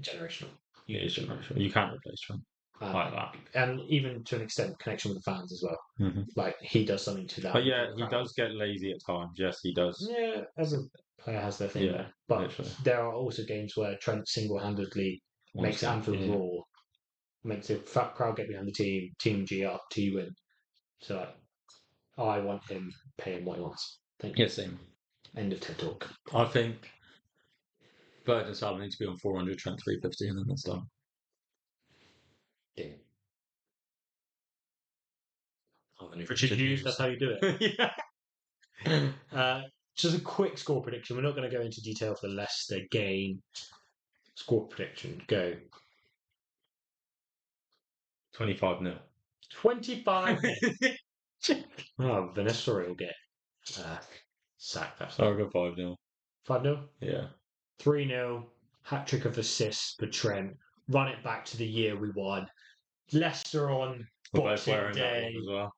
generational. You can't replace him like that, and even to an extent, connection with the fans as well. Mm-hmm. Like he does something to that. But yeah, he does get lazy at times. Yes, he does. Yeah, every player has their thing there. But literally. There are also games where Trent single-handedly makes Anfield roar, makes the crowd get behind the team G up, T win. So I want him paying what he wants. Thank you. Yeah, same. End of TED Talk. I think Bird and Salah need to be on 400, Trent 350, and then that's done. Yeah. Richard Hughes, that's how you do it. Yeah. Just a quick score prediction. We're not going to go into detail for the Leicester game. Score prediction. Go. 25-0. 25. Oh, Vanessa will get sacked. I'll go 5-0. 5-0? Yeah. 3-0. Hat-trick of assists for Trent. Run it back to the year we won. Leicester on Boxing Day. As well.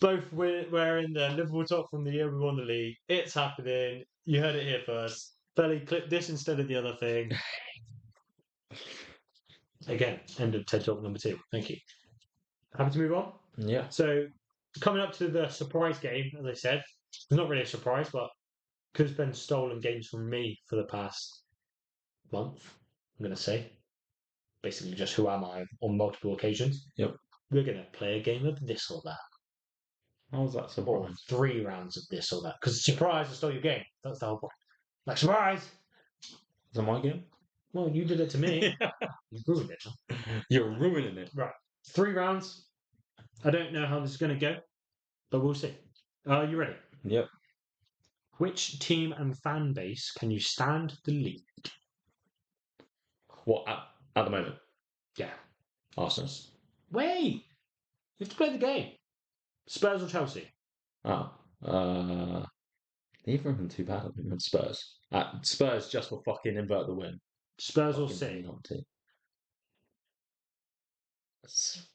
Both wearing the Liverpool top from the year we won the league. It's happening. You heard it here first. Belly, clip this instead of the other thing. Again, end of TED Talk number 2. Thank you. Happy to move on? Yeah. So, coming up to the surprise game, as I said, it's not really a surprise, but because it's been stolen games from me for the past month, I'm going to say. Basically, just who am I on multiple occasions. Yep. We're going to play a game of this or that. How was that surprise? Or 3 rounds of this or that. Because surprise, I stole your game. That's the whole point. Like, surprise! Is that my game? Well, you did it to me. You ruined it. Huh? You're ruining it. Right. 3 rounds. I don't know how this is going to go, but we'll see. Are you ready? Yep. Which team and fan base can you stand the lead? What, at the moment? Yeah. Arsenal. Wait! You have to play the game. Spurs or Chelsea? Oh. Neither of them too bad. I think Spurs. Spurs just for fucking invert the win. Spurs or Fucking City? not team.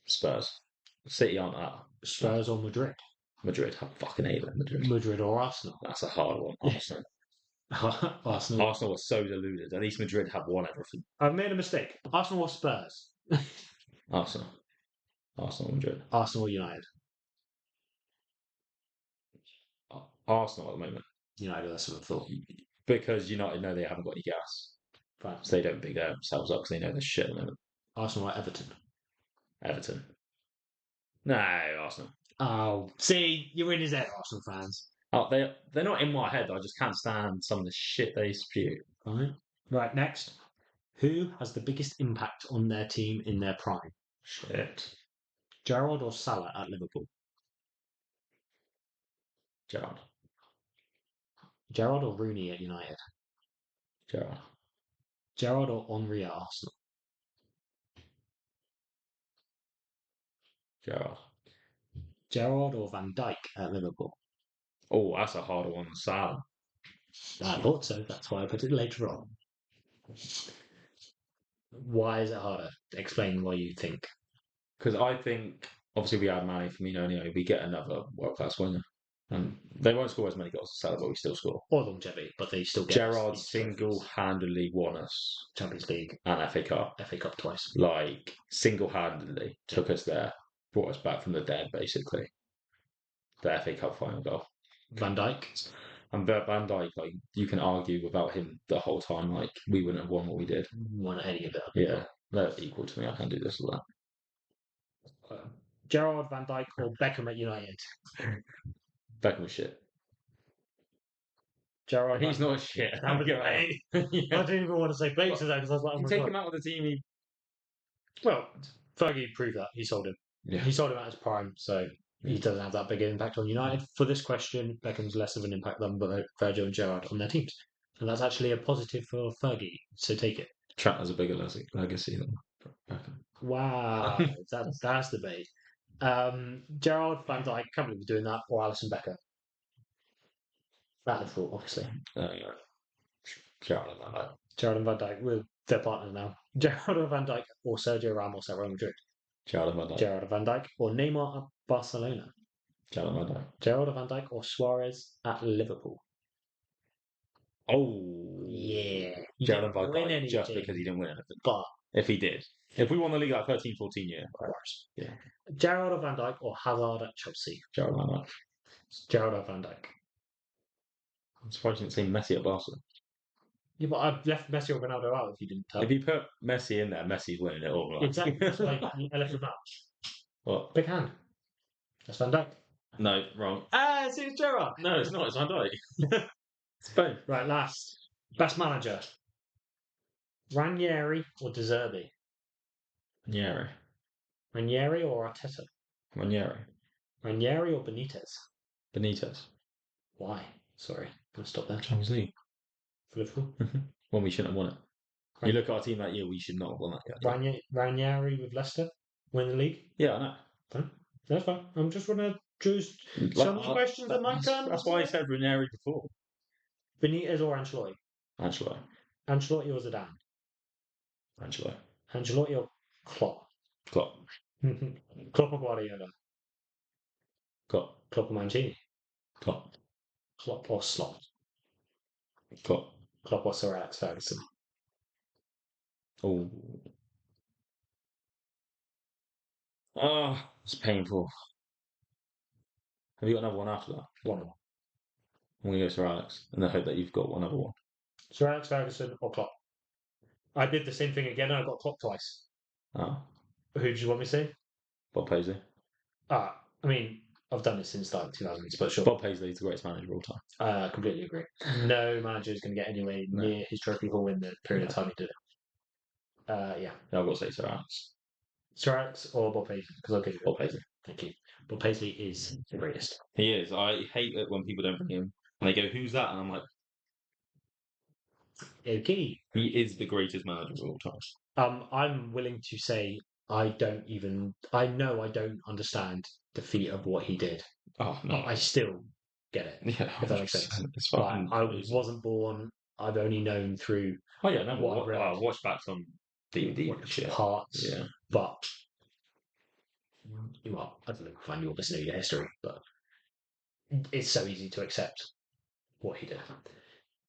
Spurs. City aren't that. Spurs or Madrid? Madrid. I fucking hate them. Madrid. Madrid or Arsenal? That's a hard one. Yeah. Arsenal. Arsenal. Arsenal was so deluded. At least Madrid have won everything. I've made a mistake. Arsenal or Spurs? Arsenal. Arsenal, Madrid. Arsenal or United? Arsenal at the moment. United, that's what I thought. Because United know they haven't got any gas. Fine. So they don't big themselves up because they know they're shit at the moment. Arsenal or Everton? Everton. No, Arsenal. Oh, see, you're in his head, Arsenal fans. Oh, they're not in my head. I just can't stand some of the shit they spew. Fine. Right, next. Who has the biggest impact on their team in their prime? Shit. Gerrard or Salah at Liverpool? Gerrard. Gerrard or Rooney at United? Gerrard. Gerrard or Henry at Arsenal? Gerrard. Gerrard or Van Dijk at Liverpool? Oh, that's a harder one. Salah. I thought so. That's why I put it later on. Why is it harder? Explain why you think. Because I think, obviously, we had Manny, Firmino anyway. We get another world-class winger. And they won't score as many goals as Salah, but we still score. Or longevity, but they still get Gerrard single-handedly won us Champions League and FA Cup. FA Cup twice. Like, single-handedly took us there, brought us back from the dead, basically. The FA Cup final goal. Van Dijk. And Van Dijk, like, you can argue without him the whole time, like, we wouldn't have won what we did. Won any of it. Yeah, they're equal to me. I can do this or that. Gerrard, Van Dijk, or Beckham at United? Beckham was shit. Gerrard. He's not shit. I didn't even want to say places because I was like, oh my take God. him out of the team. Well, Fergie proved that. He sold him. Yeah. He sold him at his prime, so he doesn't have that big an impact on United. For this question, Beckham's less of an impact than both Virgil and Gerrard on their teams. And that's actually a positive for Fergie, so take it. Trent has a bigger legacy than Beckham. Wow, that's debate. Gerrard, Van Dijk, can't believe we're doing that, or Alisson Becker. That thought, obviously. Yeah. Gerrard and Van Dijk. Gerrard and Van Dijk, they're partners now. Gerrard and Van Dijk, or Sergio Ramos at Real Madrid. Gerrard and Van Dijk. Gerrard and Van Dijk, or Neymar at Barcelona. Gerrard and Van Dijk. Gerrard and Van Dijk, or Suarez at Liverpool. Oh. Yeah. Gerrard and Van Dijk, just because he didn't win anything. But if he did. If we won the league like 13, 14 year. Yeah. Gerrard or Van Dijk, or Hazard at Chelsea. Gerrard and Van Dijk. Gerrard or Van Dijk. I'm surprised you didn't say Messi at Barca. Yeah, but I've left Messi or Ronaldo out if you didn't tell. If you put Messi in there, Messi's winning it all. Right? Exactly. That's like I left him out. What? Big hand. That's Van Dijk. No, wrong. It's Gerrard. No, it's not. It's Van Dijk. It's both. Right, last. Best manager. Ranieri or De Zerbi? Ranieri. Ranieri or Arteta? Ranieri. Ranieri or Benitez? Benitez. Why? Sorry. Gonna stop there. Champions League. For Liverpool? Well, we shouldn't have won it. You look at our team that year, we should not have won that yet. Ranieri with Leicester win the league? Yeah, I know. Fine. That's fine. I'm just want to choose some of the questions that might come. That's why I said Ranieri before. Benitez or Ancelotti? Ancelotti. Ancelotti or Zidane? Ancelotti. Ancelotti or Klopp? Klopp. Klopp or Guardiola? Klopp. Klopp or Mancini? Klopp. Klopp or Slot? Klopp. Klopp or Sir Alex Ferguson? Oh. It's painful. Have you got another one after that? One more. I'm going to go Sir Alex, and I hope that you've got one other one. Sir Alex Ferguson or Klopp? I did the same thing again, and I got Klopp twice. Oh. Who do you want me to say? Bob Paisley. I mean, I've done it since like 2000s, but sure. Bob Paisley is the greatest manager of all time. Completely agree. No manager is going to get anywhere near his trophy haul in the period of time he did it. Yeah. I've got to say Sir Alex. Sir Alex or Bob Paisley? Because I'll give you Bob Paisley. Thank you. Bob Paisley is the greatest. He is. I hate it when people don't bring him. And they go, who's that? And I'm like, Okay. he is the greatest manager of all time. I'm willing to say I know I don't understand the feat of what he did. Oh, no. But I still get it. Yeah, If that makes sense. 100%. It's Like, fucking I crazy. wasn't born. I've only known through Oh yeah, no, what I've read. I watched back on DVD and shit. Parts. Yeah. But well, I don't know if I knew listening to your history, but it's so easy to accept what he did.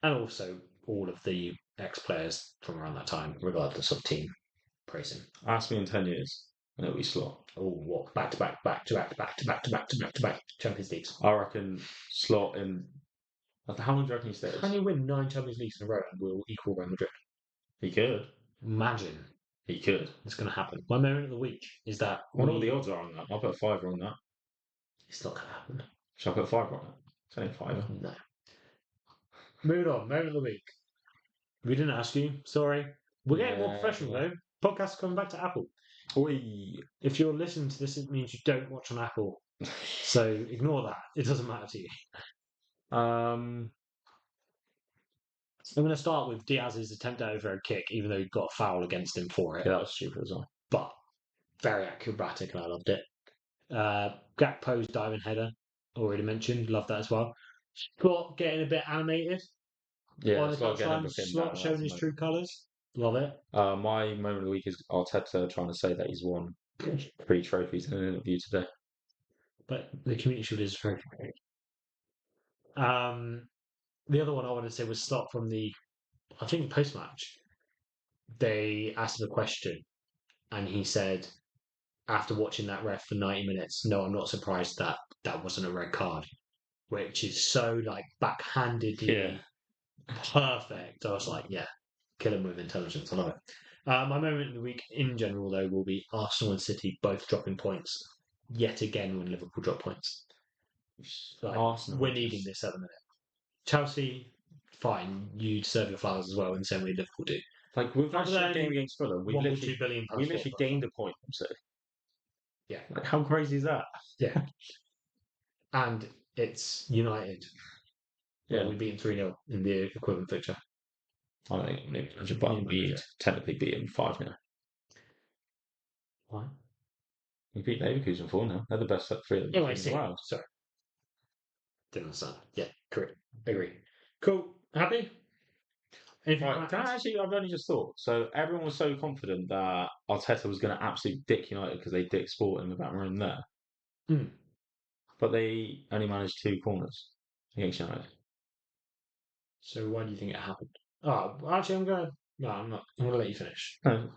And also all of the ex-players from around that time, regardless of team, praise him. Ask me in 10 years, and it'll be Slot. Oh, what? Back to back Champions Leagues. I reckon Slot in. How long do you reckon he stays? Can you win 9 Champions Leagues in a row and we'll equal Real Madrid? He could. Imagine He could. it's going to happen. My moment of the week is that. I wonder what the odds are on that. I'll put a fiver on that. It's not going to happen. Shall I put a fiver on it? It's only a fiver. No. Moving on. Moment of the week. We didn't ask you. Sorry. We're getting more professional though. Podcast coming back to Apple. If you're listening to this, it means you don't watch on Apple. So ignore that. It doesn't matter to you. I'm going to start with Diaz's attempt at over a kick, even though he got a foul against him for it. Yeah, that was stupid as well. But very acrobatic, and I loved it. Gakpo's diving header, already mentioned. Loved that as well. Scott getting a bit animated. Yeah, on the Slot getting touchline. everything. Slot showing his true colours. Love it. My moment of the week is Arteta trying to say that he's won 3 trophies in an interview today. But the Community Shield is very great. The other one I wanted to say was Slot from I think post-match. They asked him a question, and he said, after watching that ref for 90 minutes, no, I'm not surprised that that wasn't a red card, which is so like backhandedly perfect. I was like, yeah, kill him with intelligence. I love it. My moment of the week in general, though, will be Arsenal and City both dropping points yet again when Liverpool drop points. Like, Arsenal, we're needing this at the minute. Chelsea, fine, you deserve your flowers as well in the same way Liverpool do. Like with that shit game against Fulham, we 1.2 billion we literally gained a point from City. Yeah. Like, how crazy is that? Yeah. And it's United. Yeah. We beat them 3-0 in the equivalent fixture. I don't think we'd technically beat them 5-0. Why? We beat Leverkusen 4-0. They're the best 3 of them in the world. Sorry. Didn't understand. Yeah, correct. Agree. Cool. Happy? Right, I've only just thought. So everyone was so confident that Arteta was going to absolutely dick United because they dick Sporting without room there. But they only managed 2 corners against United. So why do you think it happened? Oh, actually, I'm not. I'm going to let you finish. No.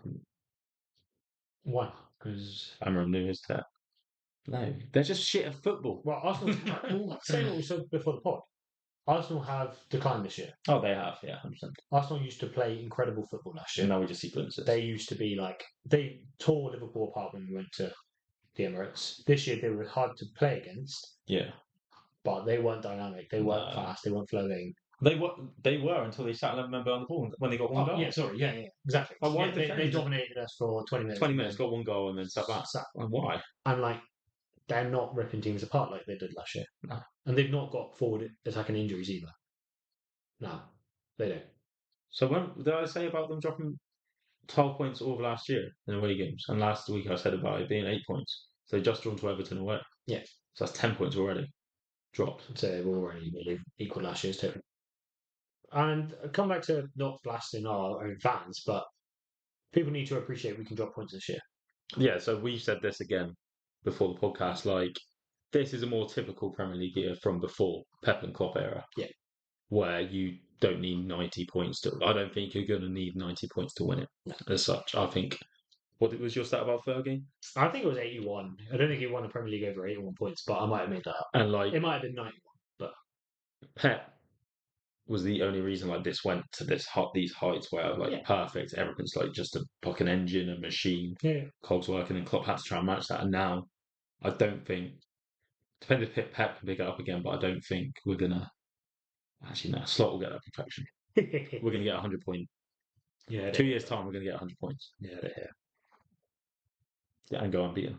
Why? Because Amram knew his tech. No, they're just shit at football. Well, Arsenal. Saying what we said before the pod, Arsenal have declined this year. Oh, they have, yeah, 100%. Arsenal used to play incredible football last year. And now we just see glimpses. They used to be like they tore Liverpool apart when we went to the Emirates. This year they were hard to play against. Yeah, but they weren't dynamic. They weren't fast. They weren't flowing. They were until they sat 11 men behind the ball when they got 1 goal. Yeah, sorry. Yeah, exactly. But why they dominated us for 20 minutes. 20 minutes, got 1 goal, and then sat back. And why? And like, they're not ripping teams apart like they did last year. No. And they've not got forward attacking injuries either. No, they don't. So when did I say about them dropping 12 points over last year in away games? And last week I said about it being 8 points. So they just drawn to Everton away. Yeah. So that's 10 points already dropped. So they've already really equal last year's total. And come back to not blasting our own fans, but people need to appreciate we can drop points this year. Yeah, so we've said this again before the podcast. Like, this is a more typical Premier League year from before Pep and Klopp era. Yeah. Where you don't need 90 points to. I don't think you're going to need 90 points to win it. As such, I think. What was your stat about Fergie? I think it was 81. I don't think he won the Premier League over 81 points, but I might have made that up. And like, it might have been 91, but Pep was the only reason like this went to these heights where like perfect, everything's like just a fucking engine, a machine, cogs working, and Klopp had to try and match that. And now, I don't think. Depends if Pep can pick it up again, but I don't think we're gonna. Actually, no. Slot will get that perfection. We're gonna get 100 points. Yeah. 2 years time, we're gonna get 100 points. Yeah. Yeah, and go unbeaten.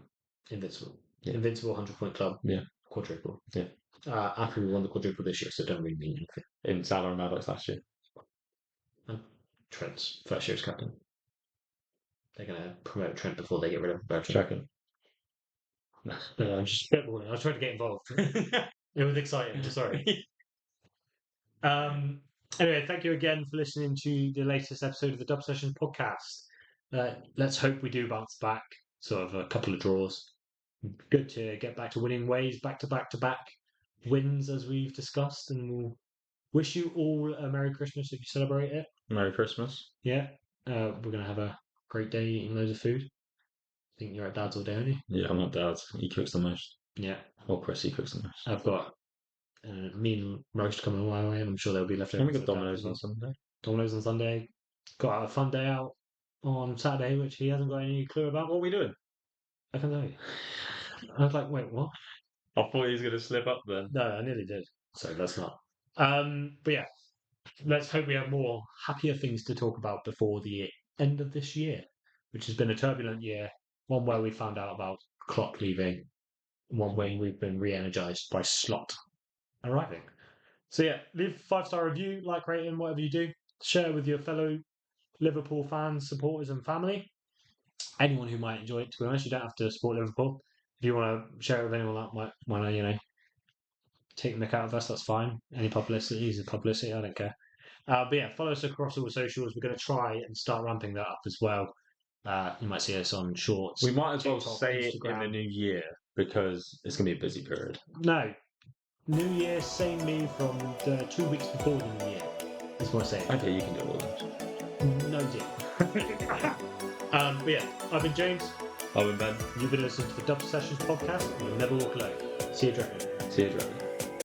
Invincible. Yeah. Invincible 100-point club. Yeah. Quadruple. Yeah. After we won the quadruple this year, so don't really mean anything. In Salah and Maddox last year. Trent's first year as captain. They're going to promote Trent before they get rid of Bertrand. Checking. No, I'm just spitballing. I was trying to get involved. It was exciting. Sorry. Anyway, thank you again for listening to the latest episode of the Dub Sessions podcast. Let's hope we do bounce back. Sort of a couple of draws. Good to get back to winning ways, back to back wins as we've discussed, and we'll wish you all a Merry Christmas if you celebrate it. Merry Christmas. Yeah, we're gonna have a great day eating loads of food. I think you're at Dad's all day, aren't you? Yeah, I'm not Dad's. He cooks the most. Yeah. Or Chris, he cooks the most. I've got mean roast coming my way, and I'm sure there'll be leftovers. And we got Domino's on Sunday. Domino's on Sunday. Got a fun day out on Saturday, which he hasn't got any clue about. What are we doing? I can tell you. I was like, wait, what? I thought he was going to slip up then. No, I nearly did. So that's not. But yeah, let's hope we have more happier things to talk about before the end of this year, which has been a turbulent year. One where we found out about Klopp leaving, one where we've been re-energized by Slot arriving. So yeah, leave a 5-star review, like, rating, whatever you do. Share with your fellow Liverpool fans, supporters, and family. Anyone who might enjoy it. To be honest, you don't have to support Liverpool. If you want to share it with anyone that might want to, take the mick out of us, that's fine. Any publicity is publicity. I don't care. But yeah, follow us across all the socials. We're going to try and start ramping that up as well. You might see us on Shorts. We might as well TikTok, say Instagram. it in the new year because it's going to be a busy period. No. New Year, same me from the 2 weeks before the New Year. That's what I say. Okay, you can do all that. No deal. But yeah, I've been James. I've been Ben. You've been listening to the Dub Sessions podcast. You'll never walk alone. See you, Dragon. See you, Dragon.